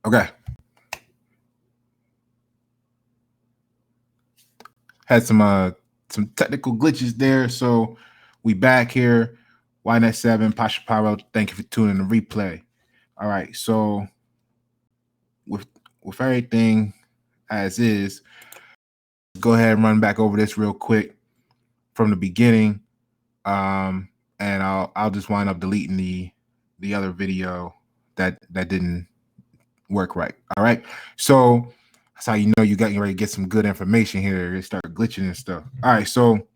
Okay. Had some technical glitches there, so we back here. YNet7, Pasha Pyro. Thank you for tuning in the replay. All right, so with everything as is, go ahead and run back over this real quick from the beginning, and I'll just wind up deleting the other video that didn't work right. All right, so that's how you know you got ready to get some good information here. It start glitching and stuff. All right, so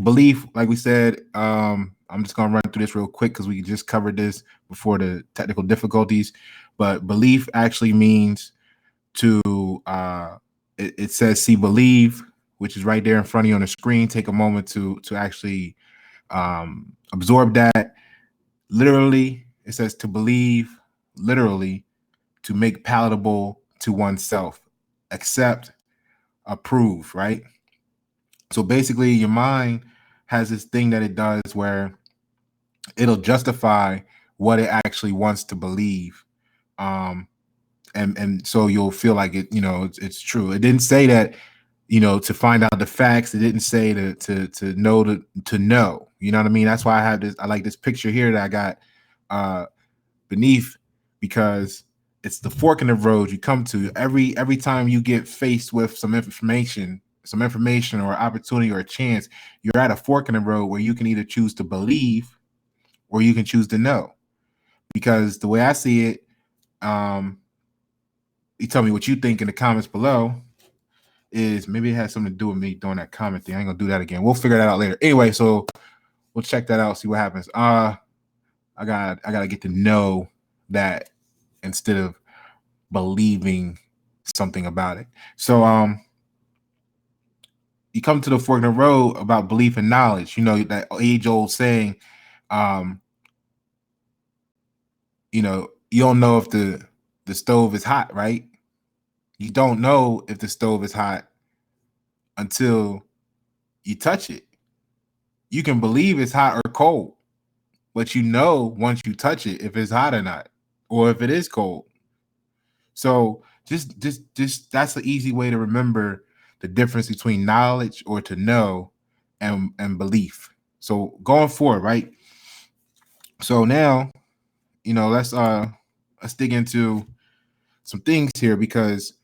belief, like we said, I'm just gonna run through this real quick because we just covered this before the technical difficulties. But belief actually means to it says see believe, which is right there in front of you on the screen. Take a moment to actually absorb that. Literally, it says to believe, literally, to make palatable to oneself, accept, approve, right? So basically, your mind has this thing that it does where it'll justify what it actually wants to believe. And so you'll feel like it, it's true. It didn't say that, to find out the facts. It didn't say to know to know. You know what I mean? That's why I like this picture here that I got beneath, because it's the fork in the road you come to every time you get faced with some information or opportunity or a chance. You're at a fork in the road where you can either choose to believe or you can choose to know. Because the way I see it, you tell me what you think in the comments below. Is maybe it has something to do with me doing that comment thing. I ain't gonna do that again. We'll figure that out later. Anyway, so we'll check that out, see what happens. I gotta get to know that instead of believing something about it. So you come to the fork in the road about belief and knowledge. You know, that age-old saying, you don't know if the stove is hot, right? You don't know if the stove is hot until you touch it. You can believe it's hot or cold, but you know once you touch it if it's hot or not, or if it is cold. So just that's the easy way to remember the difference between knowledge or to know and belief. So going forward, right? So now, let's dig into some things here, because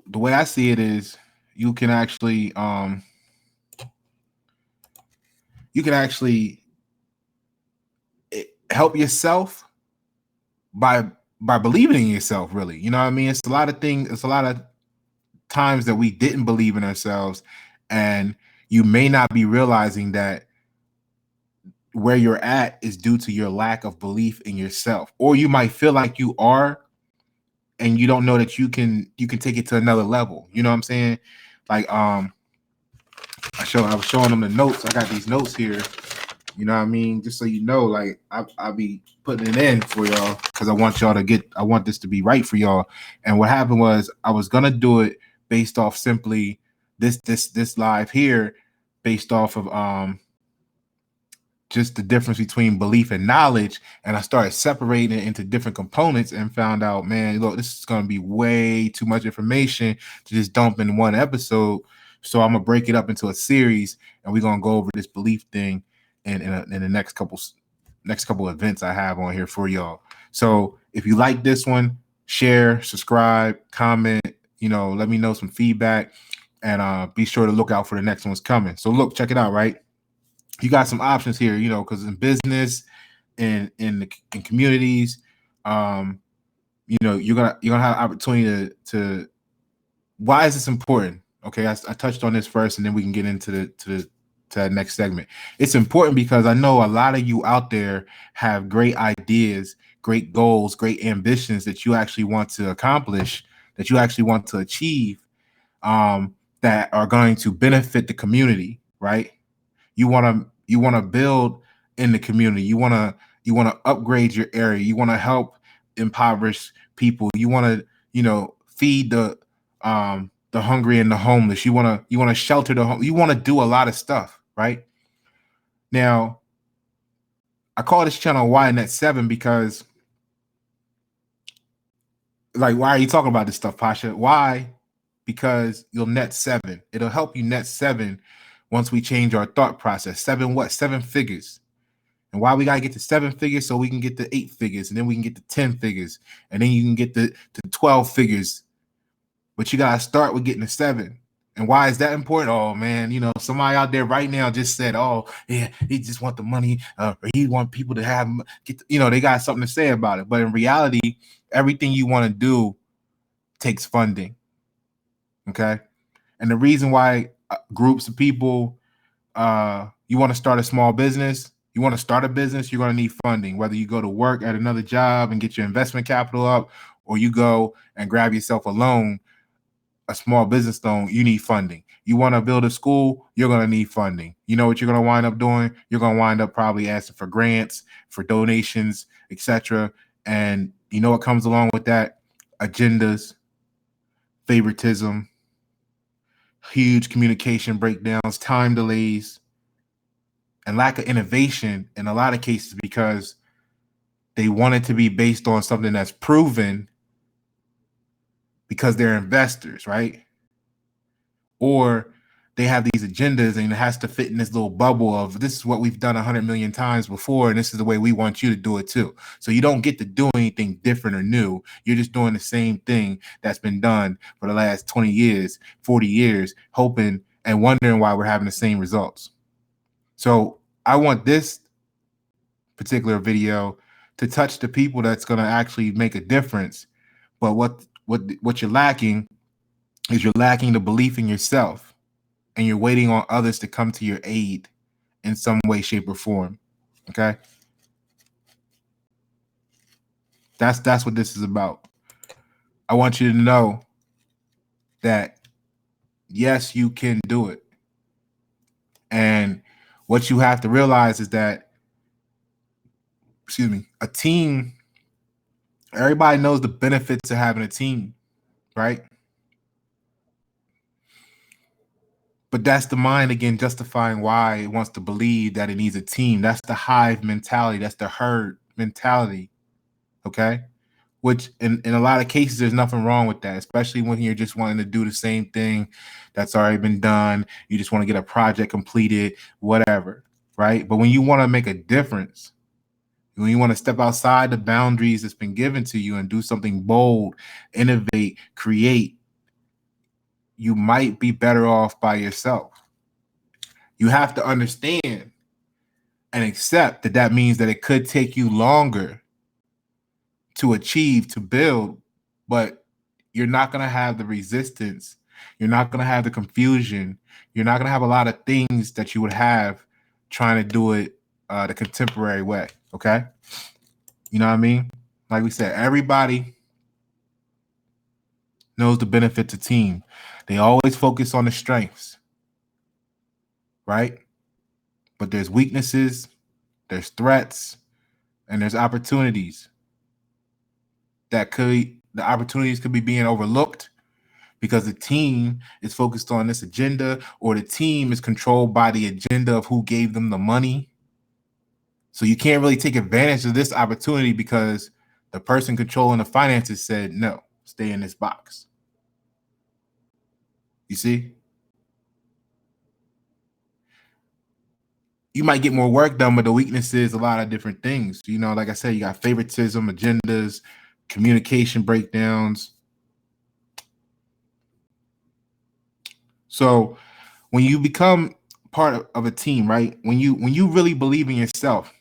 the way I see it is you can actually help yourself by believing in yourself, really. You know what I mean? It's a lot of things, it's a lot of times that we didn't believe in ourselves, and you may not be realizing that where you're at is due to your lack of belief in yourself. Or you might feel like you are, and you don't know that you can take it to another level. You know what I'm saying? Like I was showing them the notes. I got these notes here. You know what I mean? Just so you know, like I'll be putting it in for y'all because I want this to be right for y'all. And what happened was I was gonna do it based off simply this live here, based off of just the difference between belief and knowledge. And I started separating it into different components and found out, man, look, this is gonna be way too much information to just dump in one episode. So I'm gonna break it up into a series, and we're gonna go over this belief thing in the next couple events I have on here for y'all. So if you like this one, share, subscribe, comment, let me know some feedback, and be sure to look out for the next one's coming. So look, check it out, right? You got some options here, because in business and in communities, you're gonna have opportunity to why is this important? Okay, I touched on this first, and then we can get into that next segment. It's important because I know a lot of you out there have great ideas, great goals, great ambitions that you actually want to accomplish, that you actually want to achieve, that are going to benefit the community, right? You want to build in the community. You want to upgrade your area. You want to help impoverished people. You want to feed the hungry and the homeless. You want to shelter the home. You want to do a lot of stuff, right? Now, I call this channel YNet7 because Like, why are you talking about this stuff, Pasha? Why? Because you'll net 7. It'll help you net 7 once we change our thought process. 7 what? 7 figures. And why we gotta get to 7 figures so we can get to 8 figures, and then we can get to 10 figures, and then you can get to 12 figures. But you gotta start with getting to 7. And why is that important? Oh man, somebody out there right now just said, "Oh yeah, he just want the money, or he want people to have they got something to say about it." But in reality, everything you want to do takes funding. Okay, and the reason why groups of people, you want to start a small business, you want to start a business, you're going to need funding. Whether you go to work at another job and get your investment capital up, or you go and grab yourself a loan, a small business loan, you need funding. You want to build a school, you're going to need funding. You know what you're going to wind up doing? You're going to wind up probably asking for grants, for donations, etc. And you know what comes along with that? Agendas, favoritism, huge communication breakdowns, time delays, and lack of innovation in a lot of cases because they want it to be based on something that's proven because they're investors, right? Or they have these agendas and it has to fit in this little bubble of this is what we've done 100 million times before and this is the way we want you to do it too. So you don't get to do anything different or new. You're just doing the same thing that's been done for the last 20 years, 40 years, hoping and wondering why we're having the same results. So I want this particular video to touch the people that's going to actually make a difference. But what you're lacking is you're lacking the belief in yourself, and you're waiting on others to come to your aid in some way, shape, or form. Okay, that's what this is about. I want you to know that yes, you can do it, and what you have to realize is that, a team. Everybody knows the benefits of having a team, right? But that's the mind again justifying why it wants to believe that it needs a team. That's the hive mentality. That's the herd mentality. Okay. Which in a lot of cases, there's nothing wrong with that, especially when you're just wanting to do the same thing that's already been done. You just want to get a project completed, whatever. Right. But when you want to make a difference, when you want to step outside the boundaries that's been given to you and do something bold, innovate, create, you might be better off by yourself. You have to understand and accept that that means that it could take you longer to achieve, to build, but you're not going to have the resistance. You're not going to have the confusion. You're not going to have a lot of things that you would have trying to do it the contemporary way. Okay. You know what I mean? Like we said, everybody knows the benefit to team. They always focus on the strengths, right? But there's weaknesses, there's threats, and there's opportunities. The opportunities could be being overlooked because the team is focused on this agenda, or the team is controlled by the agenda of who gave them the money. So you can't really take advantage of this opportunity because the person controlling the finances said, no, stay in this box. You see? You might get more work done, but the weakness is a lot of different things. Like I said, you got favoritism, agendas, communication breakdowns. So when you become part of a team, right? When you really believe in yourself,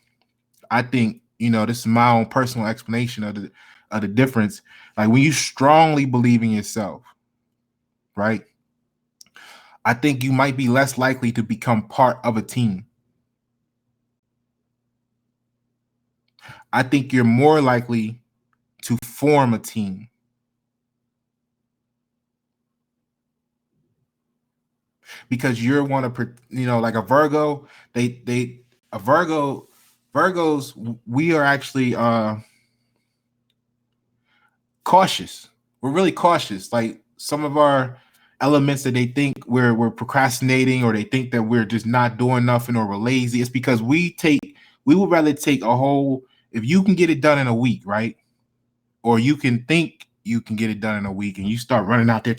I think, this is my own personal explanation of the difference. Like when you strongly believe in yourself, right? I think you might be less likely to become part of a team. I think you're more likely to form a team. Because you're one of, like a Virgo, Virgos, we are actually cautious. We're really cautious. Like some of our elements that they think we're procrastinating, or they think that we're just not doing nothing, or we're lazy, it's because we would rather take a whole, if you can get it done in a week, right? Or you can think you can get it done in a week, and you start running out there.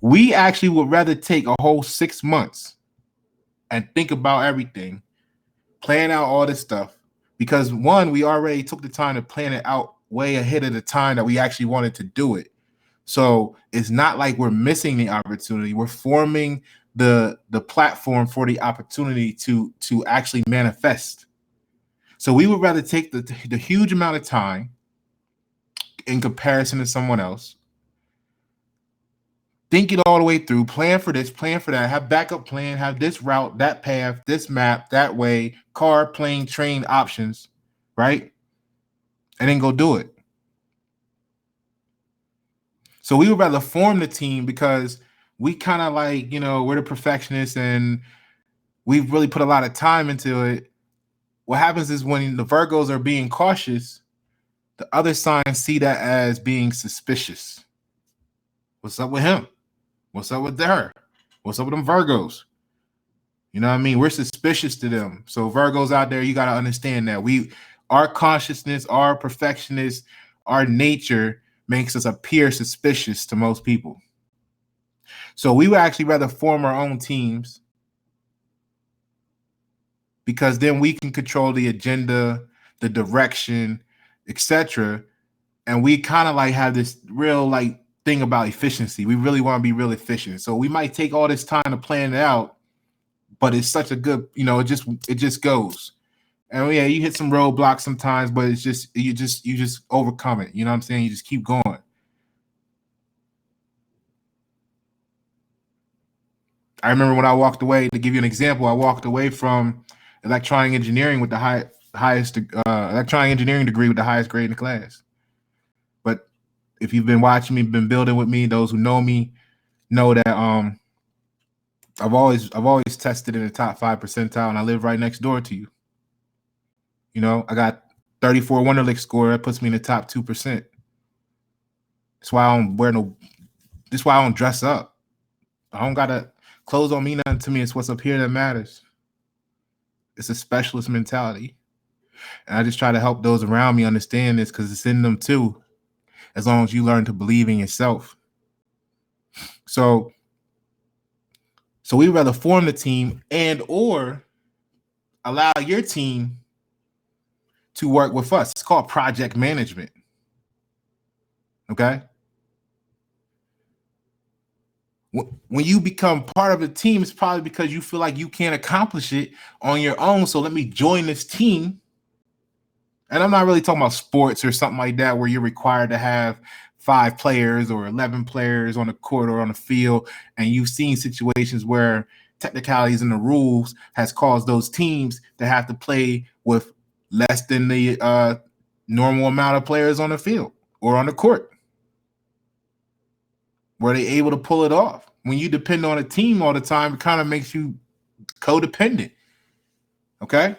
We actually would rather take a whole 6 months and think about everything, plan out all this stuff, because one, we already took the time to plan it out way ahead of the time that we actually wanted to do it. So it's not like we're missing the opportunity. We're forming the platform for the opportunity to actually manifest. So we would rather take the huge amount of time in comparison to someone else, think it all the way through, plan for this, plan for that, have backup plan, have this route, that path, this map, that way, car, plane, train options, right? And then go do it. So we would rather form the team because we kind of like, we're the perfectionists and we've really put a lot of time into it. What happens is when the Virgos are being cautious, the other signs see that as being suspicious. What's up with him? What's up with her? What's up with them Virgos? You know what I mean? We're suspicious to them. So Virgos out there, you got to understand that our consciousness, our perfectionist, our nature makes us appear suspicious to most people. So we would actually rather form our own teams, because then we can control the agenda, the direction, etc. And we kind of like have this real like thing about efficiency. We really want to be real efficient. So we might take all this time to plan it out, but it's such a good, it just goes. And yeah, you hit some roadblocks sometimes, but it's just you just overcome it. You know what I'm saying? You just keep going. I remember when I walked away, to give you an example, I walked away from electronic engineering with the highest electronic engineering degree with the highest grade in the class. But if you've been watching me, been building with me, those who know me know that I've always tested in the top 5 percentile, and I live right next door to you. I got 34 Wonderlic score. That puts me in the top 2%. That's why I don't wear that's why I don't dress up. I don't gotta clothes on me nothing to me. It's what's up here that matters. It's a specialist mentality. And I just try to help those around me understand this, because it's in them too, as long as you learn to believe in yourself. So we'd rather form the team and or allow your team to work with us. It's called project management. Okay? When you become part of a team, it's probably because you feel like you can't accomplish it on your own. So let me join this team. And I'm not really talking about sports or something like that, where you're required to have 5 players or 11 players on the court or on the field. And you've seen situations where technicalities in the rules has caused those teams to have to play with less than the normal amount of players on the field or on the court. Were they able to pull it off? When you depend on a team all the time, it kind of makes you codependent. Okay?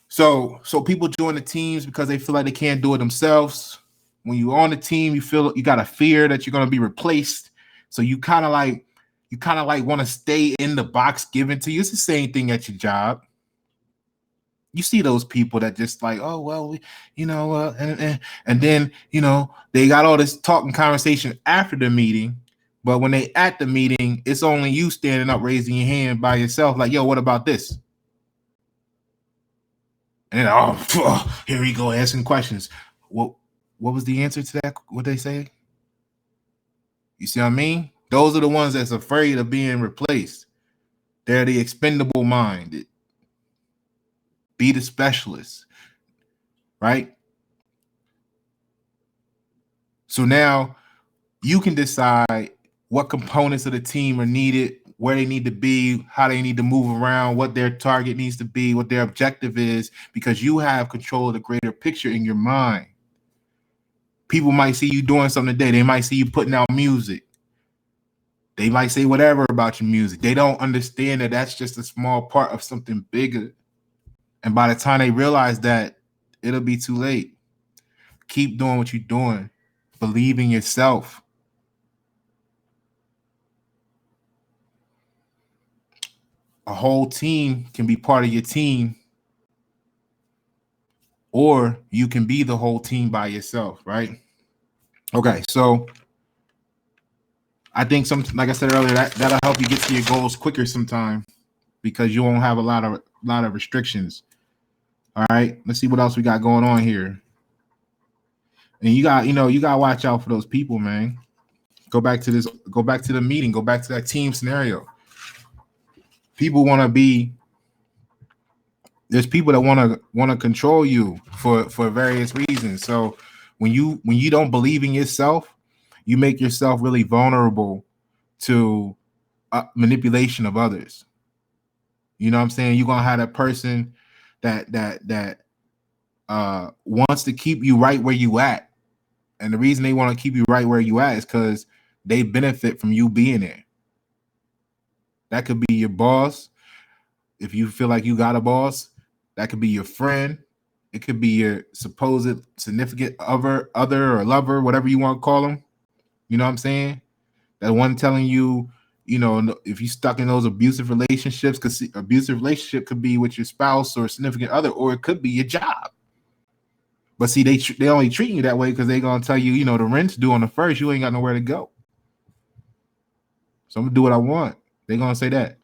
So people join the teams because they feel like they can't do it themselves. When you're on the team, you feel you got a fear that you're going to be replaced. So you kind of like want to stay in the box given to you. It's the same thing at your job. You see those people that just like, oh, well, and then, they got all this talking conversation after the meeting. But when they at the meeting, it's only you standing up, raising your hand by yourself. Like, yo, what about this? And then, here we go, asking questions. What was the answer to that? What they say? You see what I mean? Those are the ones that's afraid of being replaced. They're the expendable mind. Be the specialist, right? So now you can decide what components of the team are needed, where they need to be, how they need to move around, what their target needs to be, what their objective is, because you have control of the greater picture in your mind. People might see you doing something today. They might see you putting out music. They might say whatever about your music. They don't understand that that's just a small part of something bigger. And by the time they realize that, it'll be too late. Keep doing what you're doing. Believe in yourself. A whole team can be part of your team, or you can be the whole team by yourself, right? Okay, so I think like I said earlier, that'll help you get to your goals quicker sometime because you won't have a lot of restrictions. All right, let's see what else we got going on here. And you got to watch out for those people, man. Go back to this. Go back to the meeting. Go back to that team scenario. People want to be. There's people that want to control you for various reasons. So when you don't believe in yourself, you make yourself really vulnerable to manipulation of others. You know what I'm saying? You're gonna have that person that wants to keep you right where you at, and the reason they want to keep you right where you at is because they benefit from you being there. That could be your boss if you feel like you got a boss. That could be your friend. It could be your supposed significant other or lover, whatever you want to call them. You know what I'm saying? That one telling you, if you're stuck in those abusive relationships, because abusive relationship could be with your spouse or significant other, or it could be your job. But see, they only treat you that way because they're gonna tell you, the rent's due on the first. You ain't got nowhere to go, so I'm gonna do what I want. They're gonna say that.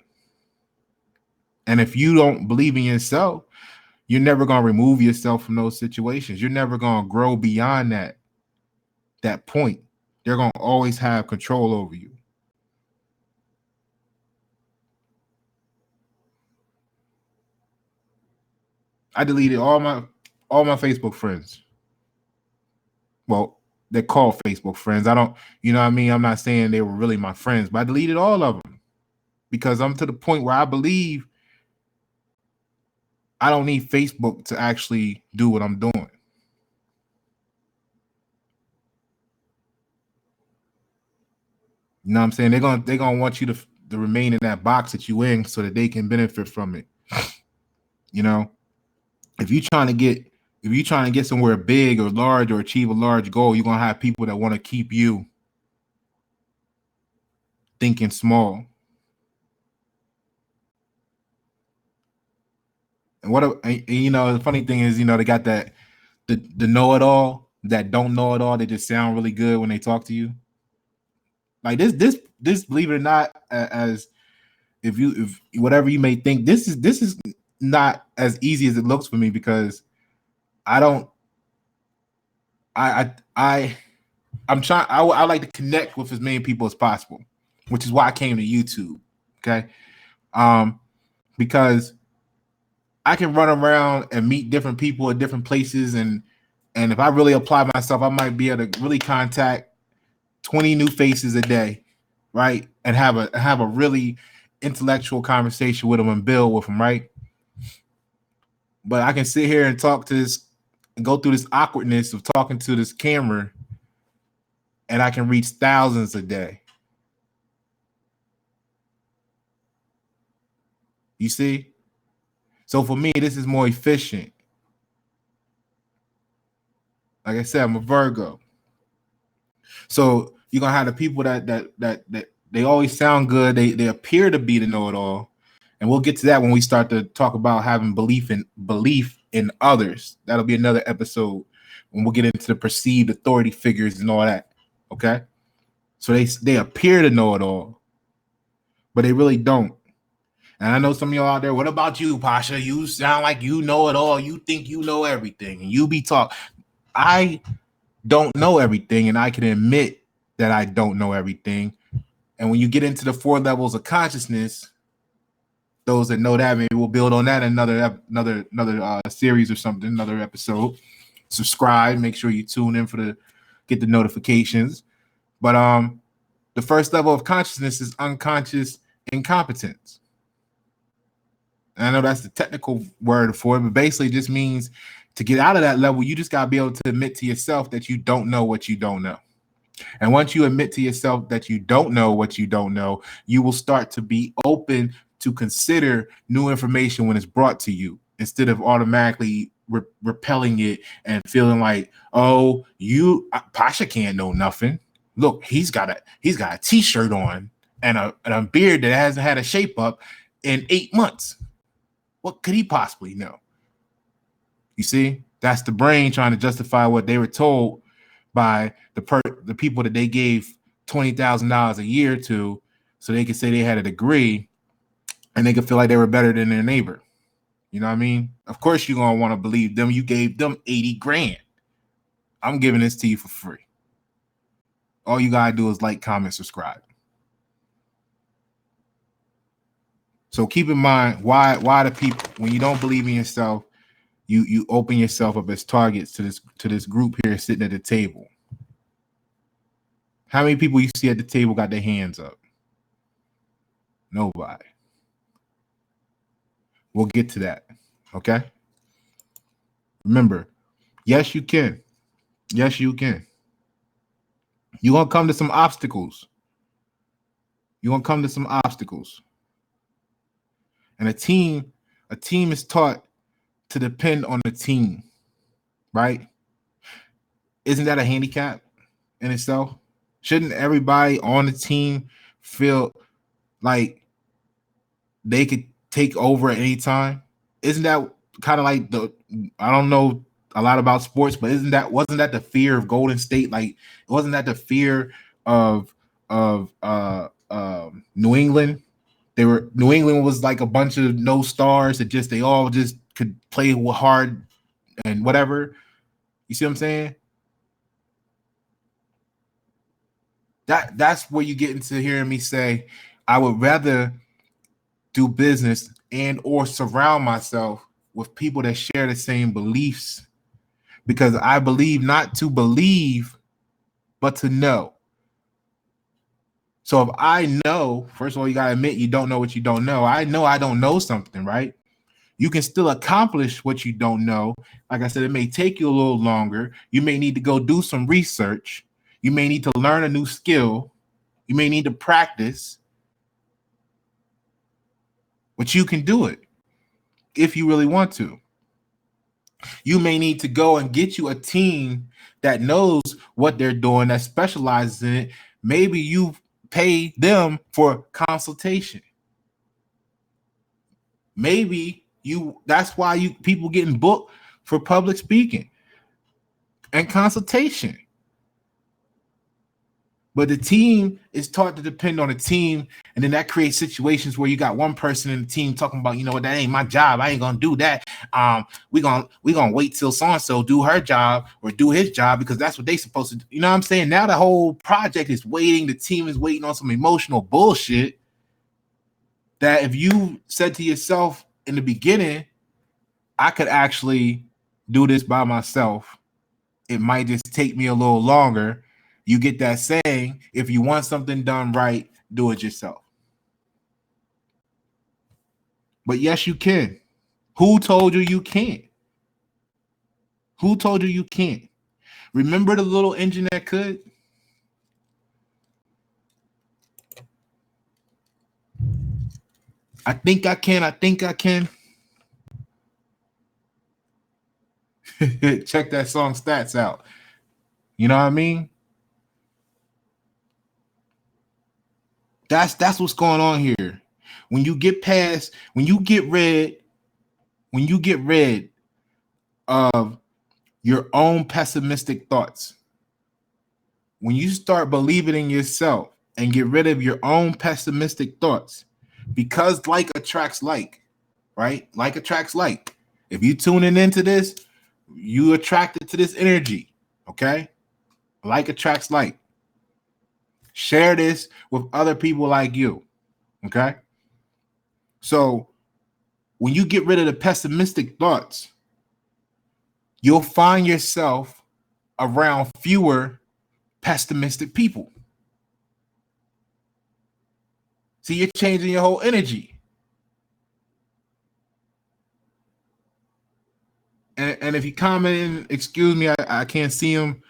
And if you don't believe in yourself, you're never gonna remove yourself from those situations. You're never gonna grow beyond that point. They're gonna always have control over you. I deleted all my Facebook friends. Well, they're called Facebook friends. I don't, you know what I mean? I'm not saying they were really my friends, but I deleted all of them because I'm to the point where I believe I don't need Facebook to actually do what I'm doing. You know what I'm saying? They're gonna want you to remain in that box that you in so that they can benefit from it. You know, if you're trying to get somewhere big or large or achieve a large goal, you're gonna have people that want to keep you thinking small. And the funny thing is, they got that the know-it-all that don't know it all. They just sound really good when they talk to you. Like this, believe it or not, as if whatever you may think, this is not as easy as it looks for me because I don't. I'm trying. I like to connect with as many people as possible, which is why I came to YouTube. Okay, because I can run around and meet different people at different places, and if I really apply myself, I might be able to really contact 20 new faces a day, right? And have a really intellectual conversation with them and build with them, right? But I can sit here and talk to this and go through this awkwardness of talking to this camera, and I can reach thousands a day. You see? So for me, this is more efficient. Like I said, I'm a Virgo. So you're gonna have the people that they always sound good. They appear to be the know-it-all. And we'll get to that when we start to talk about having belief in others. That'll be another episode when we'll get into the perceived authority figures and all that. Okay. So they appear to know it all, but they really don't. And I know some of y'all out there, what about you, Pasha? You sound like you know it all. You think you know everything. And you be talking. I don't know everything, and I can admit that I don't know everything. And when you get into the 4 levels of consciousness, those that know that, maybe we'll build on that in another series or something, another episode. Subscribe, make sure you tune in get the notifications. But the first level of consciousness is unconscious incompetence. And I know that's the technical word for it, but basically it just means to get out of that level, you just got to be able to admit to yourself that you don't know what you don't know. And once you admit to yourself that you don't know what you don't know, you will start to be open to consider new information when it's brought to you instead of automatically repelling it and feeling like, oh, Pasha can't know nothing. Look, he's got a t-shirt on and a beard that hasn't had a shape up in 8 months. What could he possibly know? You see, that's the brain trying to justify what they were told by the people that they gave $20,000 a year to, so they could say they had a degree, and they could feel like they were better than their neighbor. You know what I mean? Of course, you're gonna want to believe them. You gave them 80 grand. I'm giving this to you for free. All you gotta do is like, comment, subscribe. So keep in mind, why the people, when you don't believe in yourself, you open yourself up as targets to this group here sitting at the table. How many people you see at the table got their hands up? Nobody. We'll get to that. Okay. Remember, yes, you can. Yes, you can. You're gonna come to some obstacles. You're gonna come to some obstacles. And a team is taught to depend on the team, right? Isn't that a handicap in itself? Shouldn't everybody on the team feel like they could take over at any time? Isn't that kind of like I don't know a lot about sports, but wasn't that the fear of Golden State? Like, wasn't that the fear of New England? New England was like a bunch of no stars that they all just could play hard and whatever. You see what I'm saying? That's where you get into hearing me say, I would rather do business and or surround myself with people that share the same beliefs, because I believe not to believe, but to know. So if I know, first of all, you got to admit you don't know what you don't know. I know I don't know something, right? You can still accomplish what you don't know. Like I said, it may take you a little longer. You may need to go do some research. You may need to learn a new skill. You may need to practice. But you can do it if you really want to. You may need to go and get you a team that knows what they're doing, that specializes in it. Maybe you pay them for consultation. Maybe that's why people getting booked for public speaking and consultation. But the team is taught to depend on a team, and then that creates situations where you got one person in the team talking about, you know what, that ain't my job. I ain't gonna do that. We gonna wait till so-and-so do her job or do his job because that's what they supposed to do. You know what I'm saying? Now the whole project is waiting. The team is waiting on some emotional bullshit that if you said to yourself in the beginning, I could actually do this by myself. It might just take me a little longer. You get that saying, if you want something done right, do it yourself. But yes, you can. Who told you you can't? Who told you you can't? Remember the little engine that could? I think I can. Check that song stats out. You know what I mean? That's what's going on here. When you get rid of your own pessimistic thoughts, when you start believing in yourself and get rid of your own pessimistic thoughts, because like attracts like, right? Like attracts like. If you tuning into this, you attracted to this energy, okay? Like attracts like. Share this with other people like you, okay? So when you get rid of the pessimistic thoughts, you'll find yourself around fewer pessimistic people. See, you're changing your whole energy. And if you comment, excuse me, I can't see them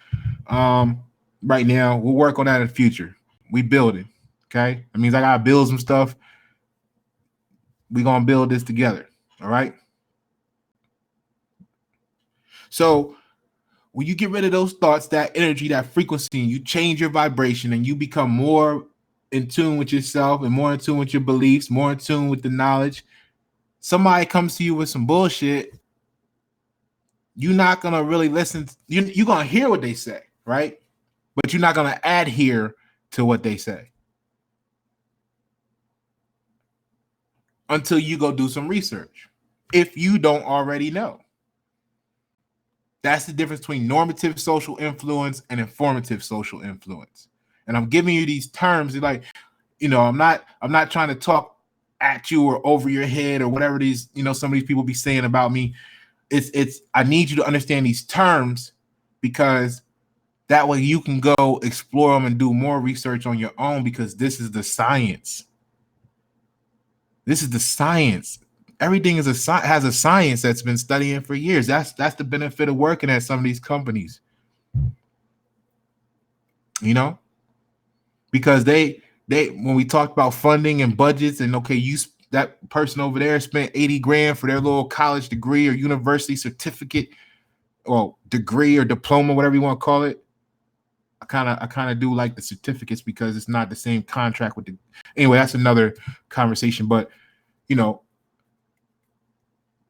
right now. We'll work on that in the future. We building, okay? That means I gotta build some stuff. We're gonna build this together, all right? So when you get rid of those thoughts, that energy, that frequency, and you change your vibration and you become more in tune with yourself and more in tune with your beliefs, more in tune with the knowledge, somebody comes to you with some bullshit, you're not going to really listen. You're going to hear what they say, right? but you're not going to adhere to what they say until you go do some research, if you don't already know. That's the difference between normative social influence and informative social influence. And I'm giving you these terms, like, I'm not trying to talk at you or over your head or whatever these, some of these people be saying about me. It's I need you to understand these terms, because that way you can go explore them and do more research on your own, because this is the science. This is the science. Everything has a science that's been studying for years. That's the benefit of working at some of these companies. Because they when we talked about funding and budgets, and okay, that person over there spent 80 grand for their little college degree or university certificate, or degree or diploma, whatever you want to call it. I kind of do like the certificates, because it's not the same contract with the. Anyway, that's another conversation. But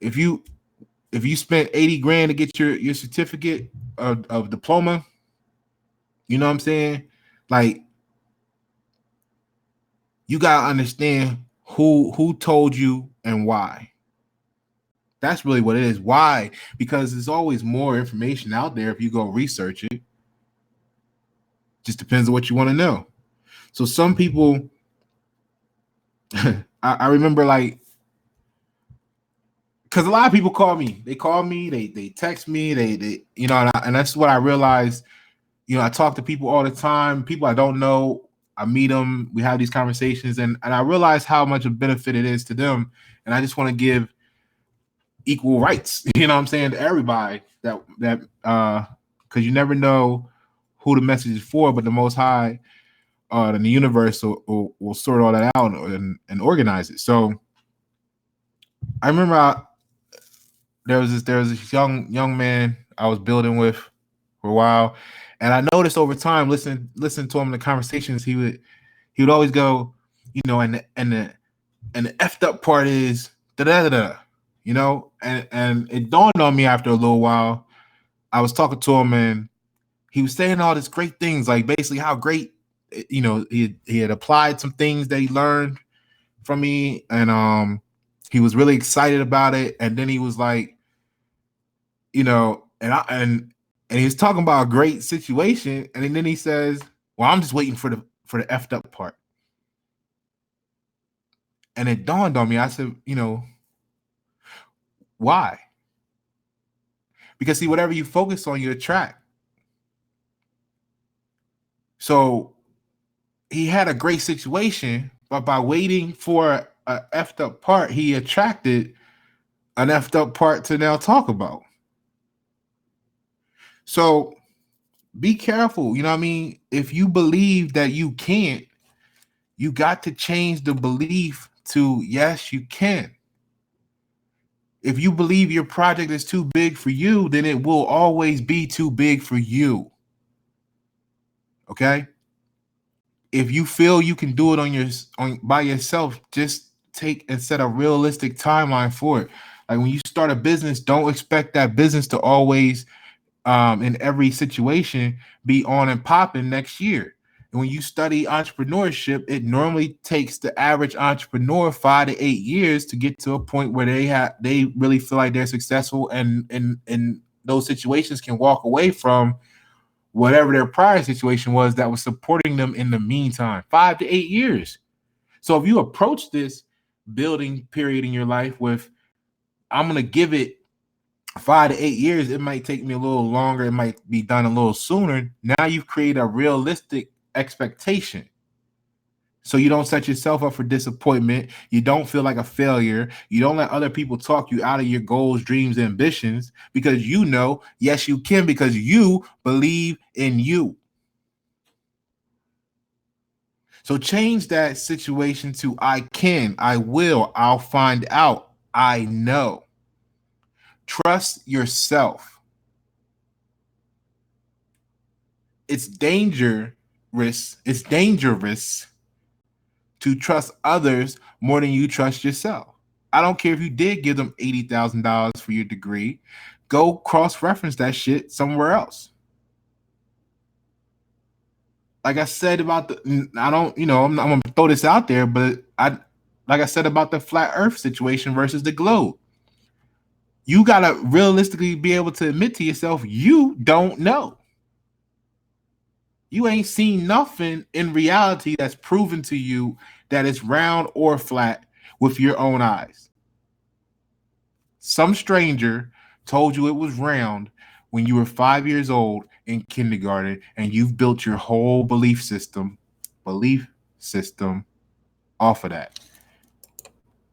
if you spent 80 grand to get your certificate of diploma, you know what I'm saying? Like, you gotta understand who told you and why. That's really what it is. Why? Because there's always more information out there if you go research it. Just depends on what you want to know. So some people, I remember, like, because a lot of people call me. They call me. They text me. They and that's what I realized. I talk to people all the time. People I don't know. I meet them. We have these conversations, and I realize how much of benefit it is to them. And I just want to give equal rights. You know what I'm saying, to everybody. That because you never know who the message is for, but the Most High, and the universe will sort all that out and organize it. So I remember there was this young man I was building with for a while, and I noticed over time, listen to him in the conversations, he would always go, and the effed up part is da da da, and it dawned on me after a little while. I was talking to him, and he was saying all these great things, like basically how great, he had applied some things that he learned from me, and he was really excited about it. And then he was like, and he was talking about a great situation, and then he says, "Well, I'm just waiting for the effed up part." And it dawned on me. I said, why? Because see, whatever you focus on, you attract. So he had a great situation, but by waiting for a effed up part, he attracted an effed up part to now talk about. So be careful. You know what I mean? If you believe that you can't, you got to change the belief to yes, you can. If you believe your project is too big for you, then it will always be too big for you. Okay? If you feel you can do it by yourself, just take and set a realistic timeline for it. Like, when you start a business, don't expect that business to always, in every situation, be on and popping next year. And when you study entrepreneurship, it normally takes the average entrepreneur 5 to 8 years to get to a point where they really feel like they're successful, and in those situations can walk away from whatever their prior situation was that was supporting them in the meantime. 5 to 8 years. So if you approach this building period in your life with, I'm going to give it 5 to 8 years, it might take me a little longer, it might be done a little sooner. Now you've created a realistic expectation. So you don't set yourself up for disappointment. You don't feel like a failure. You don't let other people talk you out of your goals, dreams, ambitions, because yes, you can, because you believe in you. So change that situation to I can, I will, I'll find out, I know. Trust yourself. It's dangerous to trust others more than you trust yourself. I don't care if you did give them $80,000 for your degree. Go cross-reference that shit somewhere else. like I said about the, I don't, I'm gonna throw this out there, but like I said about the flat Earth situation versus the globe. You gotta realistically be able to admit to yourself you don't know. You ain't seen nothing in reality that's proven to you that it's round or flat with your own eyes. Some stranger told you it was round when you were 5 years old in kindergarten, and you've built your whole belief system off of that.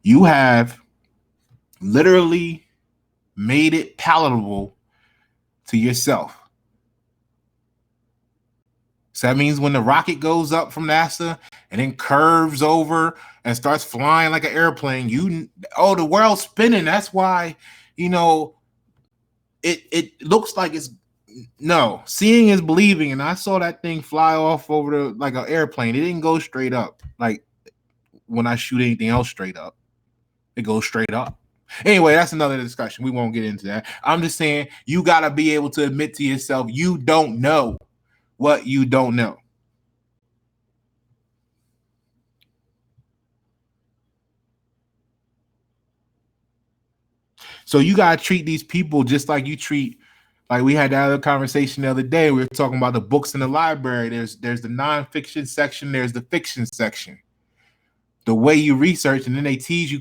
You have literally made it palatable to yourself. So that means when the rocket goes up from NASA and then curves over and starts flying like an airplane, the world's spinning. That's why, it looks like it's no, seeing is believing. And I saw that thing fly off over like an airplane. It didn't go straight up. Like when I shoot anything else straight up, it goes straight up. Anyway, that's another discussion. We won't get into that. I'm just saying you got to be able to admit to yourself you don't know what you don't know. So you got to treat these people just like you treat, like we had that other conversation the other day. We were talking about the books in the library. There's the nonfiction section. There's the fiction section. The way you research, and then they tease you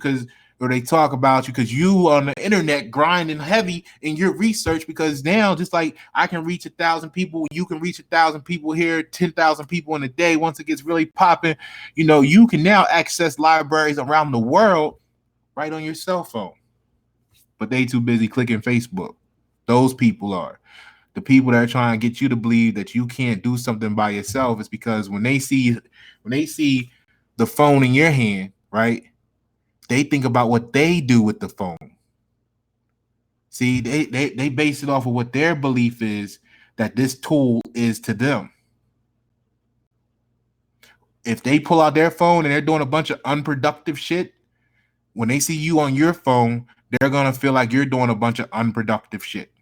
or they talk about you because you on the internet grinding heavy in your research, because now just like I can reach 1,000 people, you can reach 1,000 people here, 10,000 people in a day. Once it gets really popping, you can now access libraries around the world right on your cell phone. But they too busy clicking Facebook. Those people are. The people that are trying to get you to believe that you can't do something by yourself is because when they see the phone in your hand, right, they think about what they do with the phone. See, they base it off of what their belief is that this tool is to them. If they pull out their phone and they're doing a bunch of unproductive shit, when they see you on your phone, they're going to feel like you're doing a bunch of unproductive shit.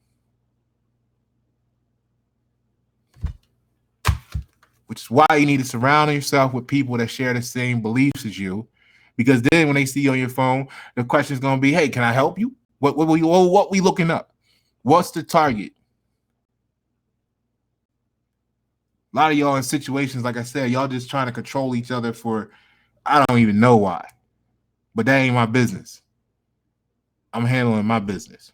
Which is why you need to surround yourself with people that share the same beliefs as you. Because then when they see you on your phone, the question is going to be, hey, can I help you? What we looking up? What's the target? A lot of y'all in situations, like I said, y'all just trying to control each other for, I don't even know why. But that ain't my business. I'm handling my business.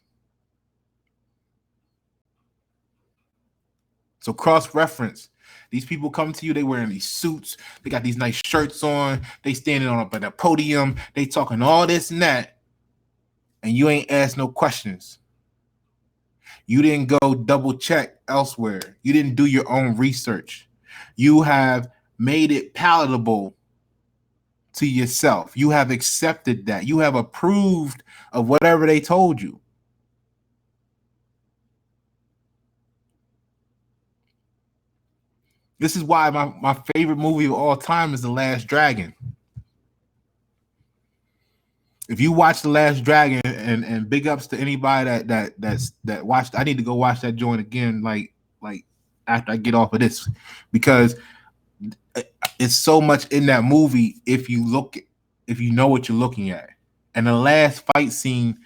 So cross-reference. These people come to you, they wearing these suits, they got these nice shirts on, they standing on up at a podium, they talking all this and that, and you ain't asked no questions. You didn't go double check elsewhere. You didn't do your own research. You have made it palatable to yourself. You have accepted that. You have approved of whatever they told you. This is why my favorite movie of all time is The Last Dragon. If you watch The Last Dragon, and big ups to anybody that watched, I need to go watch that joint again, like after I get off of this, because it's so much in that movie if you know what you're looking at. And the last fight scene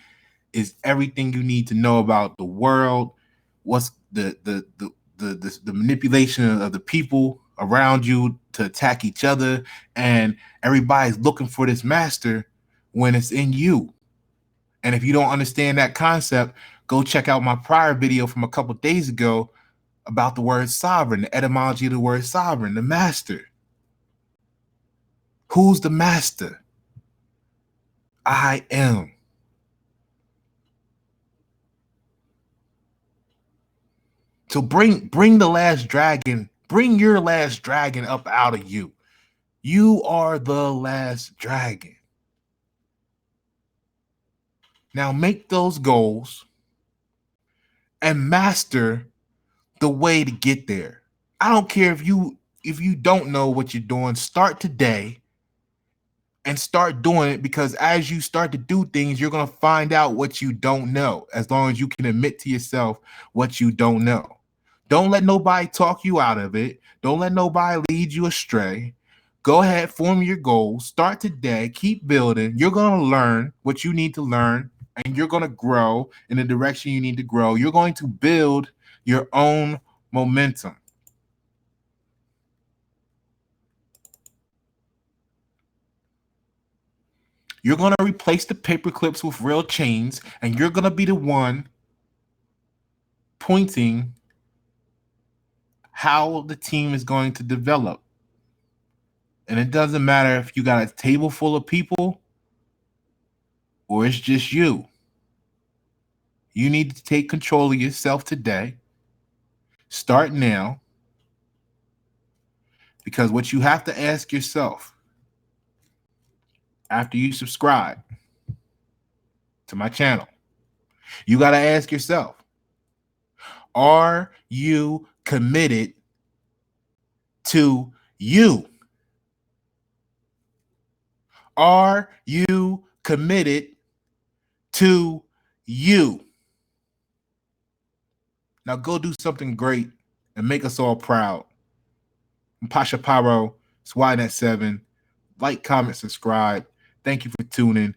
is everything you need to know about the world, what's the manipulation of the people around you to attack each other, and everybody's looking for this master when it's in you. And if you don't understand that concept, go check out my prior video from a couple days ago about the word sovereign, the etymology of the word sovereign, the master. Who's the master? I am. So bring the last dragon, bring your last dragon up out of you. You are the last dragon. Now make those goals and master the way to get there. I don't care if you don't know what you're doing, start today and start doing it, because as you start to do things, you're going to find out what you don't know, as long as you can admit to yourself what you don't know. Don't let nobody talk you out of it. Don't let nobody lead you astray. Go ahead, form your goals. Start today. Keep building. You're going to learn what you need to learn, and you're going to grow in the direction you need to grow. You're going to build your own momentum. You're going to replace the paper clips with real chains, and you're going to be the one pointing how the team is going to develop. And it doesn't matter if you got a table full of people or it's just you. You need to take control of yourself today. Start now. Because what you have to ask yourself after you subscribe to my channel, you got to ask yourself, are you committed to you? Are you committed to you? Now go do something great and make us all proud. I'm Pasha Pyro, it's YNet7. Like, comment, subscribe. Thank you for tuning.